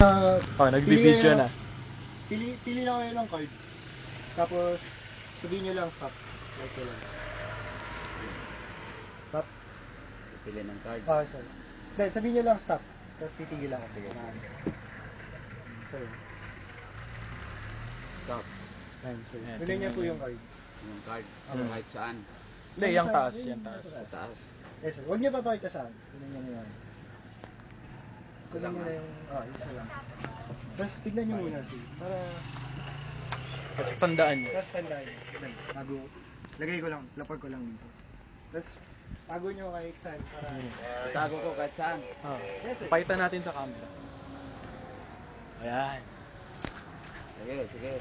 Oh, nagbibideo na. Pili na kayo ng card. Tapos, sabihin nyo lang stop. Like ko lang. Stop. Pili ng card. Ah, sorry. Dahil, sabihin nyo lang stop. Tapos titigil ako. Sige. Sorry. Stop. Ayan, sorry. Ayan, Pili niya po tingnan yung card. Yung card. Hmm. Kahit saan. Hindi, yung taas, yung taas. Sa taas. Yes, sir. Huwag niyo papakita saan. Tignan niyo na yun. Tignan niyo na yung... isa lang. Tapos tignan niyo muna, sir. Para... Tapos tandaan nyo. Tapos tandaan niyo. Tago. Lagay ko lang. Lapag ko lang dito. Tapos tago niyo kahit saan. Para... Tago ko kahit saan. Oh. Yes, sir. Pakita natin sa camera. Ayan. Sige, sige.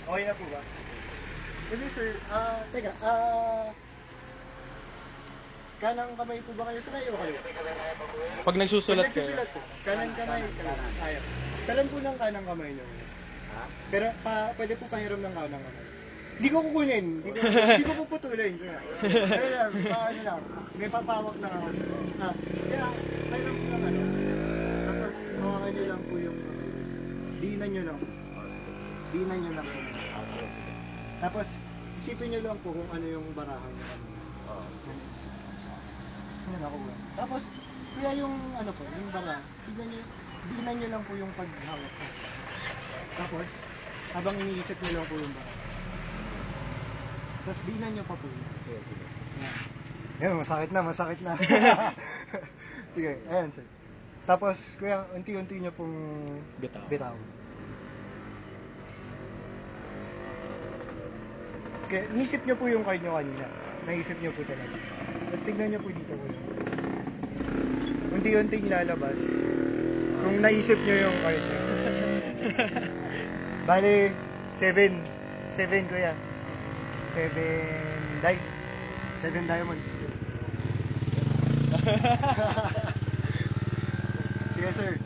Okay na po ba? Kasi sir, teka, kanang kamay po ba kayo? Sanay o kayo? Pag nagsusulat Pag kayo. nagsusulat po, kanang kamay, kaya. Talan po ng kanang kamay nyo. Ha? Pero pwede po pahiram ng kanang kamay. Hindi ko kukunin, hindi ko puputulin. Kaya lang, ano lang, may papawak lang ako. Kaya, pahiram po ng ano. Tapos, hawakan nyo lang po yung, diinan nyo lang. Diinan nyo lang po. Tapos, isipin nyo lang po kung ano yung barahan nyo. Ano ako ba? Tapos, kaya yung ano po, yung bara, diinan nyo lang po yung paghawak sa. Tapos, habang iniisip nyo lang po yung bara. Tapos, diinan nyo pa po. Sige, sige. Ayan, masakit na. Sige, ayan sir. Tapos, kuya, unti-unti nyo pong bitaw. Okay, nisip nyo po yung card nyo kanina. Naisip nyo po talaga. Tapos tignan nyo po dito po. Unti-unting lalabas. Kung naisip nyo yung card nyo. Bali, 7. 7 kuya. 7 diamonds. Sige sir.